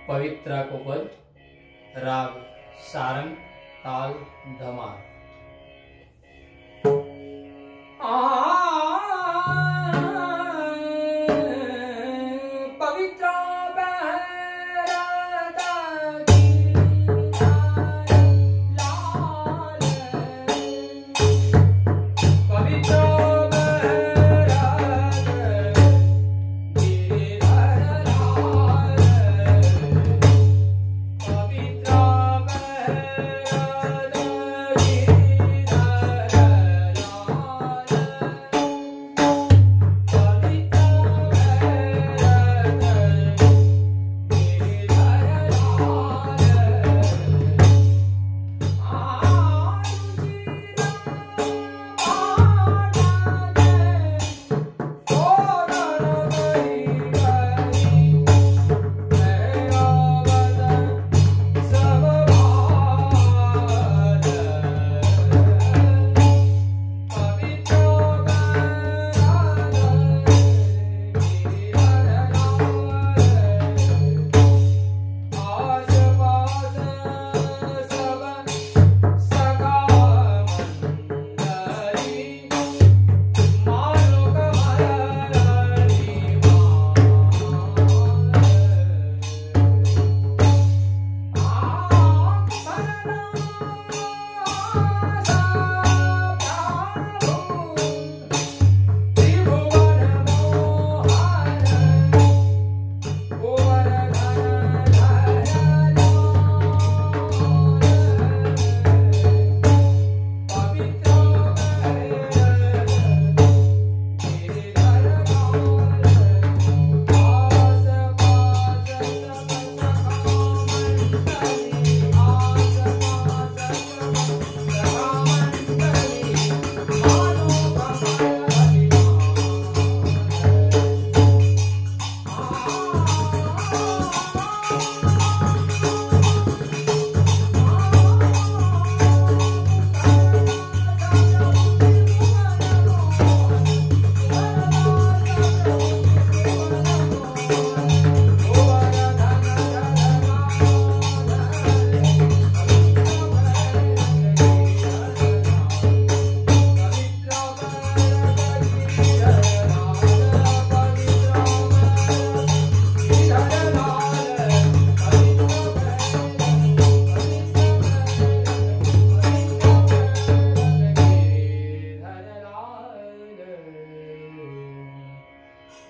पवित्रा को पद, राग सारंग, ताल धमार। पवित्रा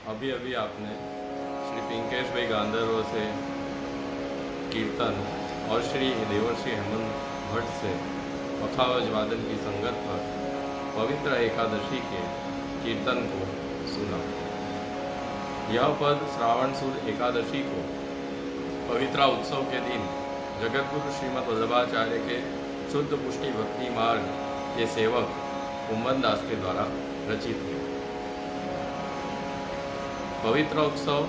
अभी अभी आपने श्री पिंकेश भाई गांधर्व से कीर्तन और श्री देवर्षि हेमंत भट्ट से पखावज वादन की संगत पर पवित्र एकादशी के कीर्तन को सुना। यह पद श्रावण सुद एकादशी को पवित्रा उत्सव के दिन जगतगुरु श्रीमद् वल्लभाचार्य के शुद्ध पुष्टि भक्ति मार्ग के सेवक कुंभन दास के द्वारा रचित है। पवित्र उत्सव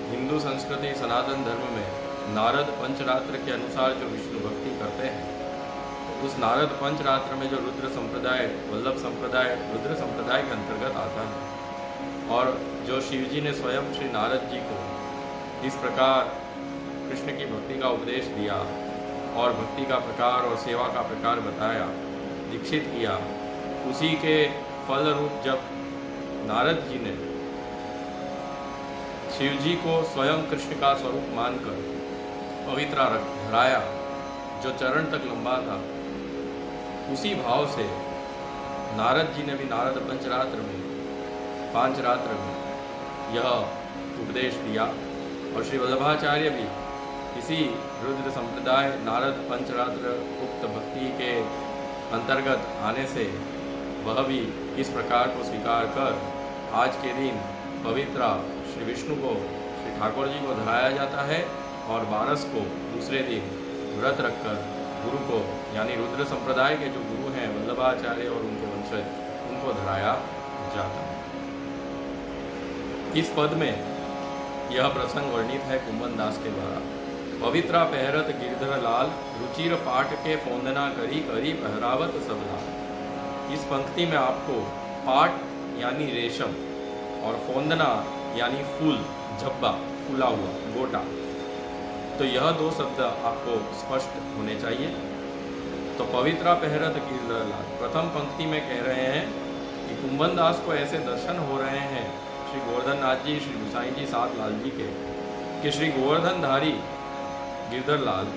हिंदू संस्कृति सनातन धर्म में नारद पंचरात्र के अनुसार जो विष्णु भक्ति करते हैं, उस नारद पंचरात्र में जो रुद्र संप्रदाय, वल्लभ संप्रदाय रुद्र संप्रदाय के अंतर्गत आता है, और जो शिवजी ने स्वयं श्री नारद जी को इस प्रकार कृष्ण की भक्ति का उपदेश दिया और भक्ति का प्रकार और सेवा का प्रकार बताया, दीक्षित किया, उसी के फल रूप जब नारद जी ने शिवजी को स्वयं कृष्ण का स्वरूप मानकर पवित्रा रख धराया, जो चरण तक लंबा था, उसी भाव से नारद जी ने भी नारद पंचरात्र में पांचरात्र में यह उपदेश दिया, और श्री वल्लभाचार्य भी इसी रुद्र संप्रदाय नारद पंचरात्र उक्त भक्ति के अंतर्गत आने से वह भी इस प्रकार को स्वीकार कर आज के दिन पवित्रा श्री विष्णु को श्री ठाकुर जी को धराया जाता है, और 12 को दूसरे दिन व्रत रखकर गुरु को, यानी रुद्र संप्रदाय के जो गुरु हैं वल्लभाचार्य और उनके वंशज, उनको धराया जाता है। इस पद में यह प्रसंग वर्णित है कुंभन दास के द्वारा। पवित्रा पहरत गिरधर लाल, रुचिर पाट के फोंदना करी करी पहरावत सब लाल। इस पंक्ति में आपको पाट यानी रेशम और फोंदना यानी फूल, झब्बा, फूला हुआ, गोटा, तो यह दो शब्द आपको स्पष्ट होने चाहिए। तो पवित्रा पहरत गिरधर लाल, प्रथम पंक्ति में कह रहे हैं कि कुंभन दास को ऐसे दर्शन हो रहे हैं श्री गोवर्धन नाथ जी, श्री गुसाई जी, सात लाल जी के, कि श्री गोवर्धन धारी गिरधर लाल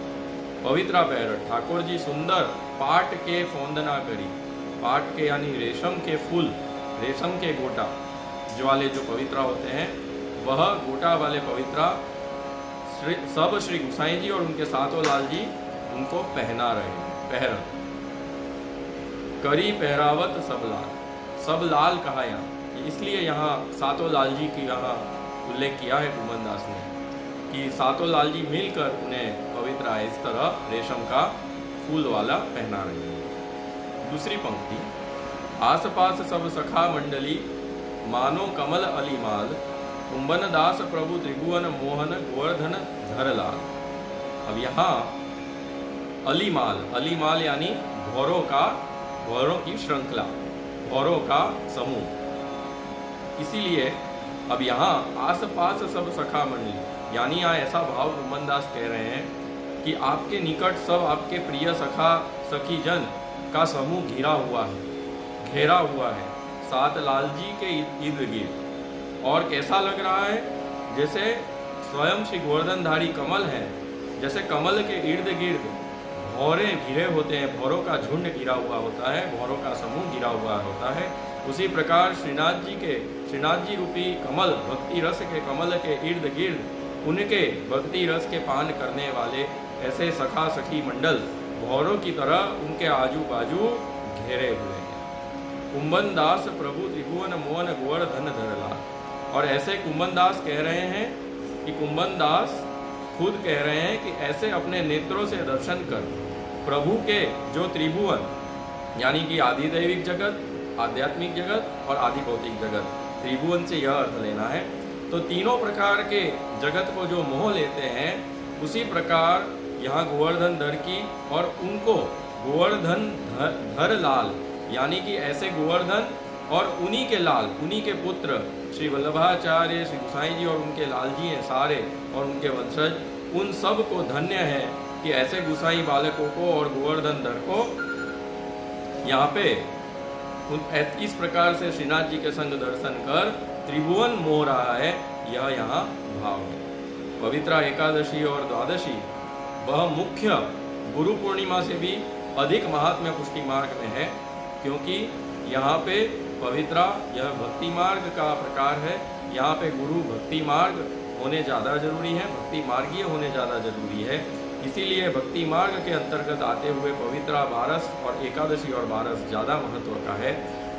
पवित्रा पहरत, ठाकुर जी सुंदर पाट के फौंदना करी, पाट के यानी रेशम के फूल, रेशम के गोटा जो वाले जो पवित्रा होते हैं, वह गोटा वाले पवित्रा सब श्री गुसाई जी और उनके सातों लाल जी उनको पहना रहे हैं। पहरत करी पहरावत सब लाल, सब लाल कहा यहाँ, इसलिए यहाँ सातों लाल जी की यहाँ उल्लेख किया है कुंभन दास ने कि सातों लाल जी मिलकर उन्हें पवित्रा इस तरह रेशम का फूल वाला पहना रहे हैं। दूसरी पंक्ति, आस पास सब सखा मंडली मानो कमल अलीमाल, कुंभन दास प्रभु त्रिभुवन मोहन गोवर्धन धरलाल। अब यहाँ अलीमाल, अलीमाल यानी घोरों का, घोरों की श्रृंखला, घोरों का समूह, इसीलिए अब यहाँ आस पास सब सखा मंडली, यानी यहाँ ऐसा भाव कुंभन दास कह रहे हैं कि आपके निकट सब आपके प्रिय सखा सखी जन का समूह घिरा हुआ है, घेरा हुआ है सात लाल जी के इर्द गिर्द। और कैसा लग रहा है, जैसे स्वयं श्री गोवर्धनधारी कमल हैं, जैसे कमल के इर्द गिर्द भौरे घिरे होते हैं, भौरों का झुंड घिरा हुआ होता है, भौरों का समूह घिरा हुआ होता है, उसी प्रकार श्रीनाथ जी के, श्रीनाथ जी रूपी कमल, भक्ति रस के कमल के इर्द गिर्द उनके भक्ति रस के पान करने वाले ऐसे सखा सखी मंडल भौरों की तरह उनके आजू बाजू घेरे हुए हैं। कुंभन दास प्रभु त्रिभुवन मोहन गोवर्धन धरलाल, और ऐसे कुंभन दास कह रहे हैं कि कुंभन दास खुद कह रहे हैं कि ऐसे अपने नेत्रों से दर्शन कर प्रभु के जो त्रिभुवन यानी कि आदिदैविक जगत, आध्यात्मिक जगत और आदि भौतिक जगत, त्रिभुवन से यह अर्थ लेना है, तो तीनों प्रकार के जगत को जो मोह लेते हैं, उसी प्रकार यहाँ गोवर्धन धर की और उनको गोवर्धन धर लाल, यानी कि ऐसे गोवर्धन और उन्हीं के लाल, उन्हीं के पुत्र श्री वल्लभाचार्य, श्री गुसाई जी और उनके लाल जी हैं सारे और उनके वंशज, उन सब को धन्य है कि ऐसे गुसाई बालकों को और गोवर्धन धर को यहाँ पे इस प्रकार से श्रीनाथ जी के संग दर्शन कर त्रिभुवन मोह रहा है, यह यहाँ भाव है। पवित्रा एकादशी और द्वादशी वह मुख्य गुरु पूर्णिमा से भी अधिक महात्म्य पुष्टि मार्ग में है, क्योंकि यहाँ पे पवित्रा यह भक्ति मार्ग का प्रकार है, यहाँ पे गुरु भक्ति मार्ग होने ज़्यादा जरूरी है, भक्ति मार्गीय होने ज़्यादा जरूरी है। इसीलिए भक्ति मार्ग के अंतर्गत आते हुए पवित्रा बारस और एकादशी और बारस ज़्यादा महत्व का है।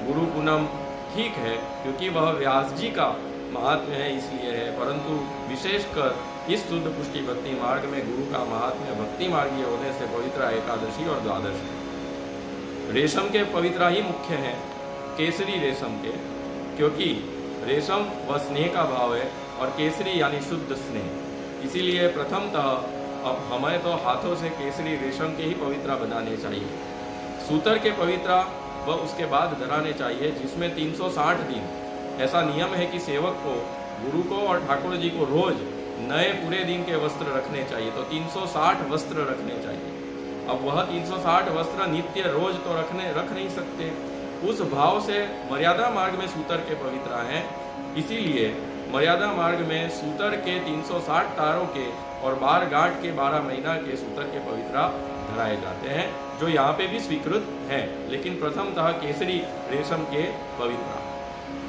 गुरु पूनम ठीक है क्योंकि वह व्यास जी का महात्म्य है इसलिए है, परंतु विशेषकर इस शुद्ध पुष्टि भक्ति मार्ग में गुरु का महात्म्य भक्ति मार्गीय होने से पवित्रा एकादशी और द्वादशी। रेशम के पवित्रा ही मुख्य हैं, केसरी रेशम के, क्योंकि रेशम वह स्नेह का भाव है और केसरी यानी शुद्ध स्नेह। इसीलिए प्रथमतः अब हमें तो हाथों से केसरी रेशम के ही पवित्रा बनाने चाहिए। सूतर के पवित्रा व उसके बाद धराने चाहिए, जिसमें 360 दिन ऐसा नियम है कि सेवक को, गुरु को और ठाकुर जी को रोज नए पूरे दिन के वस्त्र रखने चाहिए। तो 360 वस्त्र रखने चाहिए। अब वह 360 वस्त्र नित्य रोज तो रख नहीं सकते, उस भाव से मर्यादा मार्ग में सूतर के पवित्रा हैं। इसीलिए मर्यादा मार्ग में सूतर के 360 तारों के और 12 गांठ के 12 महीना के सूतर के पवित्रा धराए जाते हैं, जो यहाँ पे भी स्वीकृत हैं। लेकिन प्रथमतः केसरी रेशम के पवित्रा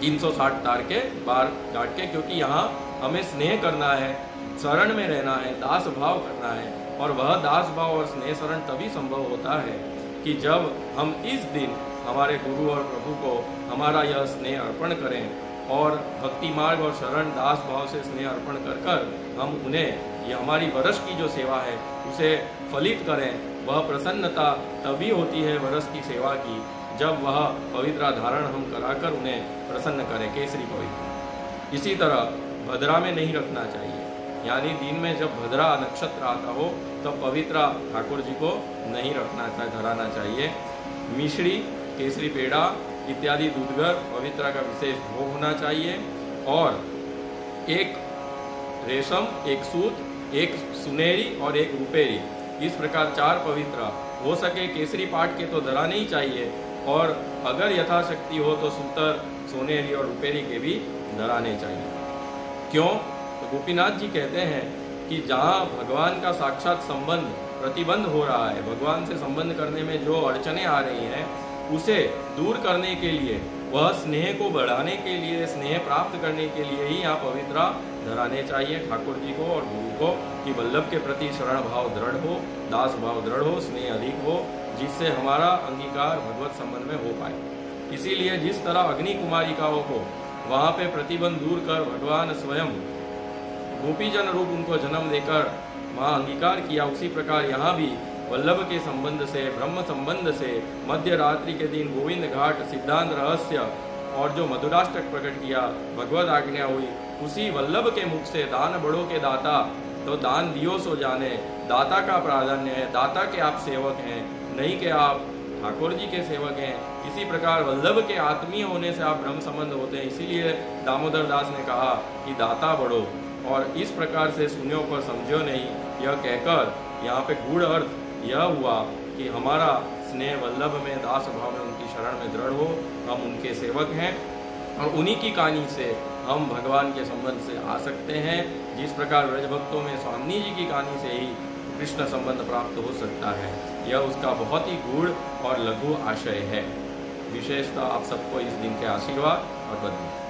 360 तार के 12 गांठ के, क्योंकि यहाँ हमें स्नेह करना है, शरण में रहना है, दास भाव करना है। और वह दास भाव और स्नेह शरण तभी संभव होता है कि जब हम इस दिन हमारे गुरु और प्रभु को हमारा यह स्नेह अर्पण करें और भक्ति मार्ग और शरण दास भाव से स्नेह अर्पण कर कर हम उन्हें ये हमारी वर्ष की जो सेवा है उसे फलित करें। वह प्रसन्नता तभी होती है वर्ष की सेवा की, जब वह पवित्रा धारण हम कराकर उन्हें प्रसन्न करें, केसरी पवित्र। इसी तरह भद्रा में नहीं रखना चाहिए, यानी दिन में जब भद्रा नक्षत्र आता हो तब पवित्रा ठाकुर जी को नहीं रखना चाहिए, धराना चाहिए। मिश्री, केसरी पेड़ा इत्यादि दूधगर पवित्रा का विशेष भोग होना चाहिए। और एक रेशम, एक सूत एक सुनहरी और एक रुपेरी, इस प्रकार 4 पवित्र, हो सके केसरी पाट के तो धराने ही चाहिए, और अगर यथाशक्ति हो तो सूतर, सोनेरी और रुपेरी के भी धराने चाहिए। क्यों? तो गोपीनाथ जी कहते हैं कि जहाँ भगवान का साक्षात संबंध प्रतिबंध हो रहा है, भगवान से संबंध करने में जो अड़चने आ रही हैं उसे दूर करने के लिए, वह स्नेह को बढ़ाने के लिए, स्नेह प्राप्त करने के लिए ही यहाँ पवित्रा धराने चाहिए ठाकुर जी को और गुरु को, कि वल्लभ के प्रति शरण भाव दृढ़ हो, दास भाव दृढ़ हो, स्नेह अधिक हो, जिससे हमारा अंगीकार भगवत संबंध में हो पाए। इसीलिए जिस तरह अग्नि कुमारिकाओं को वहाँ पे प्रतिबंध दूर कर भगवान स्वयं गोपीजन रूप उनको जन्म देकर वहाँ अंगीकार किया, उसी प्रकार यहाँ भी वल्लभ के संबंध से, ब्रह्म संबंध से, मध्य रात्रि के दिन गोविंद घाट सिद्धांत रहस्य और जो मधुराष्टक प्रकट किया, भगवत आज्ञा हुई, उसी वल्लभ के मुख से दान बड़ों के दाता, तो दान दियो सो जाने, दाता का प्राधान्य है, दाता के आप सेवक हैं, नहीं कि आप ठाकुर जी के सेवक हैं। इसी प्रकार वल्लभ के आत्मीय होने से आप ब्रह्म संबंध होते हैं। इसीलिए दामोदर दास ने कहा कि दाता बढ़ो, और इस प्रकार से सुनियो पर समझो नहीं, यह कहकर यहाँ पे गूढ़ अर्थ यह हुआ कि हमारा स्नेह वल्लभ में, दास भाव में, उनकी शरण में दृढ़ हो, हम उनके सेवक हैं और उन्हीं की कहानी से हम भगवान के संबंध से आ सकते हैं। जिस प्रकार ब्रज भक्तों में स्वामी जी की कहानी से ही कृष्ण संबंध प्राप्त हो सकता है, यह उसका बहुत ही गूढ़ और लघु आशय है। विशेषतः आप सबको इस दिन के आशीर्वाद और बधाई।